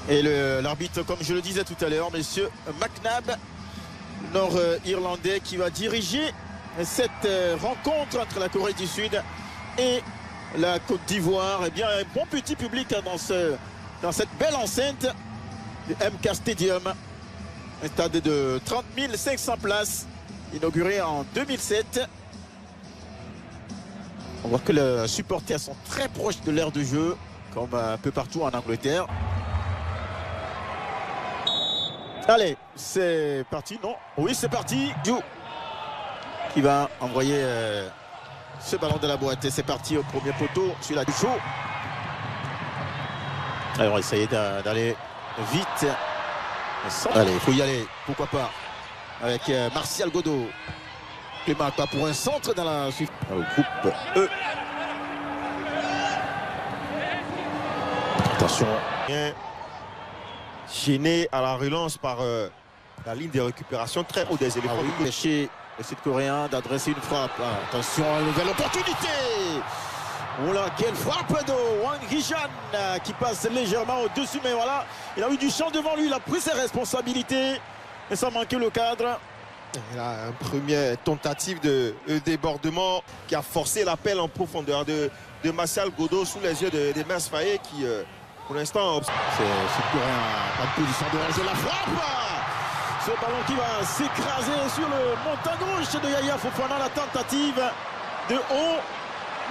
Et l'arbitre, comme je le disais tout à l'heure, monsieur McNabb, nord-irlandais, qui va diriger cette rencontre entre la Corée du Sud et la Côte d'Ivoire. Eh bien, un bon petit public dans cette belle enceinte du MK Stadium. Un stade de 30 500 places, inauguré en 2007. On voit que les supporters sont très proches de l'aire de jeu, comme un peu partout en Angleterre. Allez, c'est parti, non? Oui, c'est parti. Jou qui va envoyer ce ballon de la boîte. Et c'est parti au premier poteau, celui-là du show. Allez, on va essayer d'aller vite. Allez, il faut y aller, pourquoi pas. Avec Martial Godot. Clément pas pour un centre dans la suite. Groupe E. Attention. Gêné à la relance par la ligne de récupération très haut des éléphants. Oui, chez les Sud-Coréens d'adresser une frappe. Attention, une nouvelle opportunité. Oh là, quelle frappe de Wang Hee-chan qui passe légèrement au-dessus. Mais voilà, il a eu du champ devant lui. Il a pris ses responsabilités. Et ça manquait le cadre. Il a une première tentative de débordement qui a forcé l'appel en profondeur de Martial Godot sous les yeux de Mers Faye qui... pour l'instant, c'est Sud-Coréen, pas de position de danger, la frappe. Ce ballon qui va s'écraser sur le montant gauche de Yaya Fofana, la tentative de Oh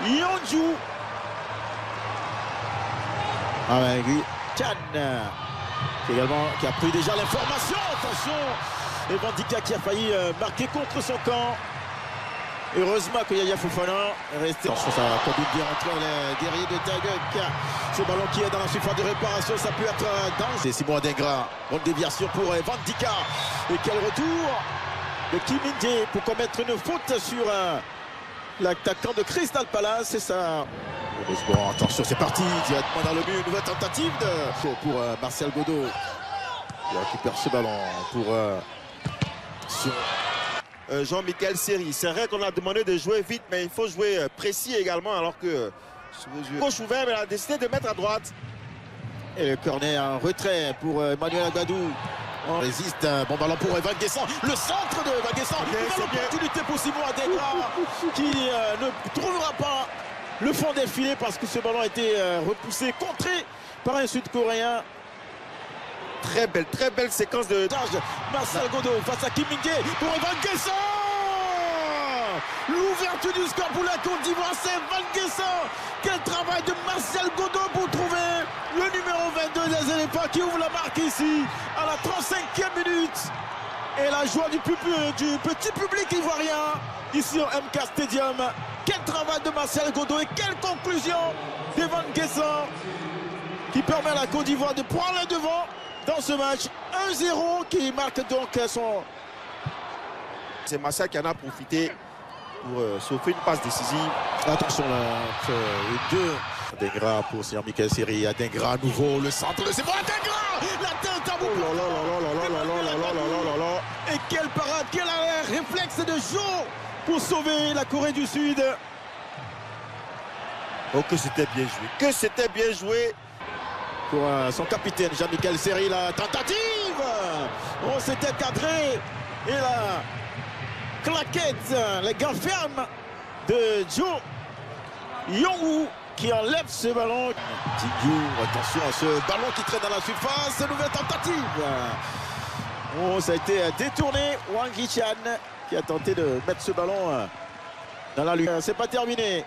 Yeonju. Avec Chan qui a pris déjà l'information. Attention, et Vandika qui a failli marquer contre son camp. Heureusement que Yaya Fofana est resté. Attention, ça conduit bien entre les guerriers de Taeguk. Ce ballon qui est dans la surface de réparation, ça peut être dangereux. C'est Simon Adingra. Bonne déviation pour Vandika. Et quel retour de Kim Min-jae pour commettre une faute sur l'attaquant de Crystal Palace. C'est ça. Bon, attention, c'est parti. Directement dans le but. Une nouvelle tentative pour Martial Godot. Il récupère ce ballon pour... Jean-Michel Seri. C'est vrai qu'on a demandé de jouer vite, mais il faut jouer précis également, alors que gauche ouvert, mais il a décidé de mettre à droite. Et le corner en retrait pour Emmanuel Agbadou. On résiste, bon ballon pour Evan Guessant. Le centre de Evan Guessant. Une opportunité pour Simon Adingra qui ne trouvera pas le fond des filets parce que ce ballon a été repoussé, contré par un Sud-Coréen. Très belle séquence de Martial Godot face à Kim Min-jae pour Evan Guessant. L'ouverture du score pour la Côte d'Ivoire, c'est Evan Guessant. Quel travail de Martial Godot pour trouver le numéro 22 des éléphants qui ouvre la marque ici à la 35e minute. Et la joie du petit public ivoirien ici au MK Stadium. Quel travail de Martial Godot et quelle conclusion d'Evan Guessant qui permet à la Côte d'Ivoire de prendre le devant dans ce match. 1-0 qui marque donc son... C'est Martial qui en a profité pour sauver une passe décisive. Attention là, deux. Adingra pour Jean-Michel Seri. Adingra à nouveau, le centre de Simon Adingra. La tête à bout. Et quelle parade, quel arrêt, réflexe de Joe pour sauver la Corée du Sud. Oh, que c'était bien joué, que c'était bien joué. Pour son capitaine Jean-Michel Seri, la tentative. Oh, c'était cadré. Et la claquette, les gants fermes de Joe Yong-woo qui enlève ce ballon. Attention à ce ballon qui traîne dans la surface. Nouvelle tentative. Oh, ça a été détourné. Wang Hee-chan qui a tenté de mettre ce ballon dans la lutte. C'est pas terminé.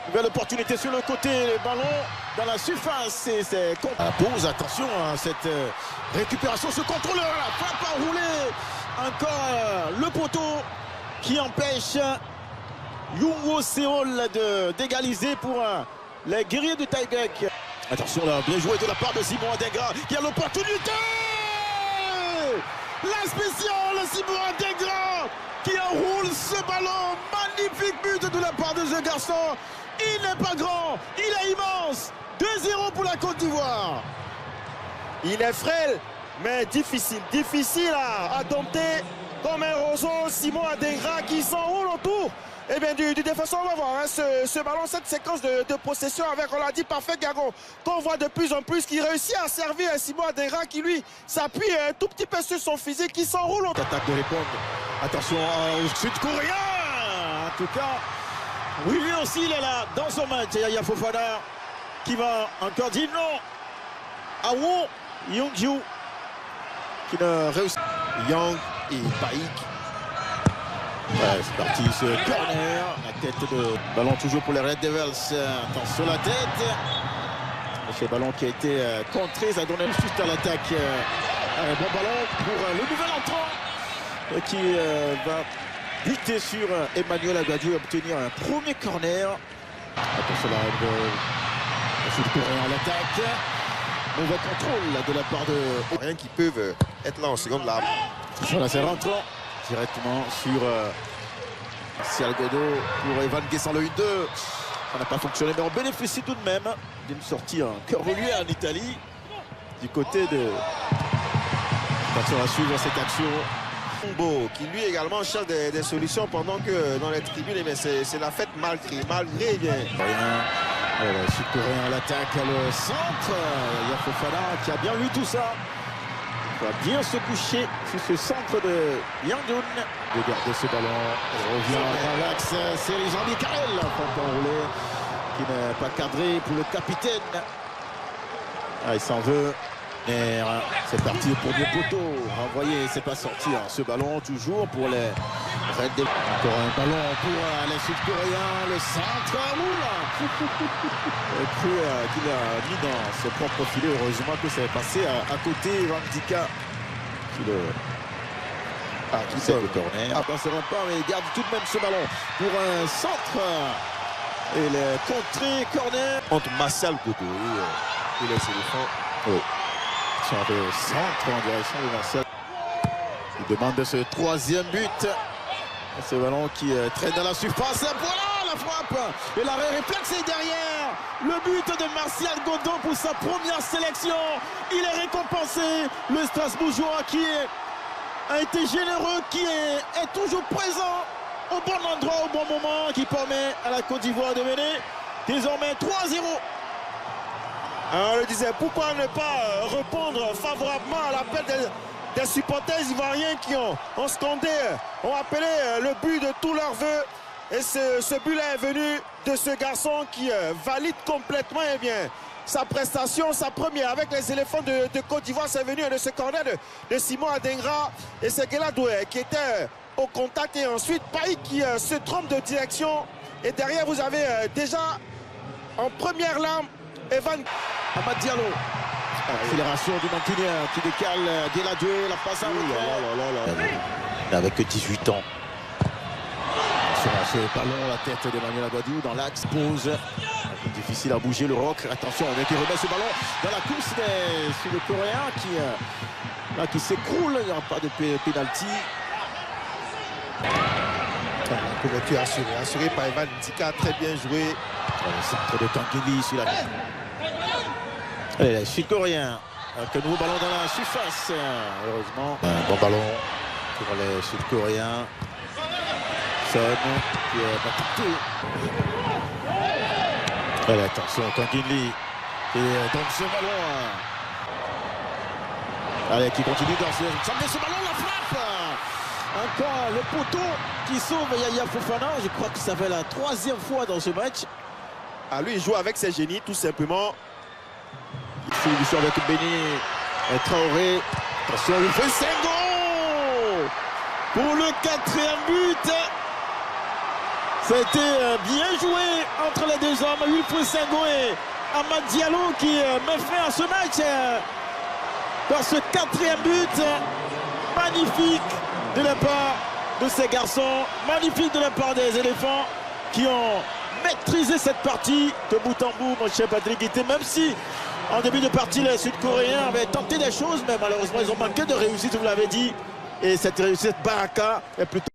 Nouvelle opportunité sur le côté, le ballon dans la surface. Et c'est pause, attention à cette récupération, ce contrôleur, la frappe à rouler. Encore le poteau qui empêche Youngwoo Seol d'égaliser pour les guerriers de Taeguk. Attention là, bien joué de la part de Simon Adingra qui a l'opportunité. La spéciale, Simon Adingra qui enroule ce ballon. Magnifique but de la part de ce garçon. Il n'est pas grand, il est immense. 2-0 pour la Côte d'Ivoire. Il est frêle, mais difficile à dompter comme un roseau. Simon Adingra qui s'enroule autour du défenseur. On va voir hein, ce ballon, cette séquence de possession avec, on l'a dit, parfait Gagon, qu'on voit de plus en plus, qui réussit à servir Simon Adingra, qui lui s'appuie un tout petit peu sur son physique, qui s'enroule. Attaque de répondre. Attention au Sud-Coréen. En tout cas, oui, lui aussi, il est là dans son match. Yaya Fofana qui va encore dire non à Won Young-ju qui ne réussit. Young et Paik. Ouais, c'est parti ce corner. La tête de ballon toujours pour les Red Devils. Attention la tête. Ce ballon qui a été contré, ça a donné juste à l'attaque. Un bon ballon pour le nouvel entrant qui va buter sur Emmanuel Agadou et obtenir un premier corner. Attention là, le Sud-Coréen à l'attaque. Mauvais contrôle de la part de... Rien qui peuvent être là en seconde là. Voilà, c'est rentrant directement sur Martial Godot pour Evan Guessant le 1-2. Ça n'a pas fonctionné, mais on bénéficie tout de même d'une sortie en cœur relué en Italie. Du côté de... Attention à suivre cette action. Beau, qui lui également cherche des solutions pendant que dans les tribunes, mais c'est la fête malgré bien. Le Sud-Coréen à l'attaque, le centre. Yaya Fofana qui a bien vu tout ça. Il va bien se coucher sur ce centre de Yangdun. De garder ce ballon. Il revient dans l'axe. C'est les Jean Michael enroulé, qui n'est pas cadré pour le capitaine. Ah, il s'en veut. Et c'est parti pour le poteau. Renvoyé, c'est pas sorti. Hein. Ce ballon toujours pour les Red Devils. Encore un ballon pour les Sud-Coréens. Le centre. Et puis qu'il a mis dans ses propres filets. Heureusement que ça est passé à côté. Vandika qui sait le corner. Ah, ça va pas, mais il garde tout de même ce ballon pour un centre. Et le contré corner. Entre Martial Godot et les éléphants. Oui. Sur le centre en direction de Martial. Il demande ce troisième but. Ce ballon qui traîne dans la surface. Voilà la frappe. Et l'arrêt réflexe est derrière. Le but de Martial Godot pour sa première sélection. Il est récompensé. Le Strasbourgeois qui a été généreux, qui est toujours présent au bon endroit, au bon moment, qui permet à la Côte d'Ivoire de mener désormais 3-0. On le disait, pourquoi ne pas répondre favorablement à l'appel des supporters ivoiriens qui ont scandé, ont appelé le but de tous leurs voeux. Et ce but-là est venu de ce garçon qui valide complètement sa prestation, sa première avec les éléphants de Côte d'Ivoire. C'est venu de ce corner de Simon Adingra. Et c'est Geladoué qui était au contact. Et ensuite, Paik qui se trompe de direction. Et derrière, vous avez déjà en première lame Evan Amad Diallo. Accélération du Mantinien qui décale Geladoué, la passe à l'autre. Avec 18 ans. Sur ce ballon, la tête d'Emmanuel Agadou dans l'axe, pose. Difficile à bouger le roc. Attention, on qui remet ce ballon dans la course des Sud-Coréens qui s'écroule. Il n'y a pas de pénalty. Couverture assurée par Evan Ndika, très bien joué. Le centre de Tanguy sur la... Allez, les Sud-Coréens. Avec un nouveau ballon dans la surface. Heureusement. Un bon ballon pour les Sud-Coréens. Son qui est battu. Allez, attention, Tanguy Lee. Et donc ce ballon. Allez, qui continue dans ce ballon, la frappe. Encore le poteau qui sauve Yaya Fofana. Je crois que ça fait la 3e fois dans ce match. Ah, lui, il joue avec ses génies, tout simplement. Solution avec Béni Traoré. Attention, il fait Sengo pour le 4e but. Ça a été bien joué entre les deux hommes. Wilfried Sengo et Amad Diallo qui met fin à ce match par ce 4e but. Magnifique de la part de ces garçons. Magnifique de la part des éléphants qui ont maîtrisé cette partie de bout en bout, mon cher Patrick Guité. Même si en début de partie, les Sud-Coréens avaient tenté des choses, mais malheureusement, ils ont manqué de réussite, vous l'avez dit. Et cette réussite Baraka est plutôt...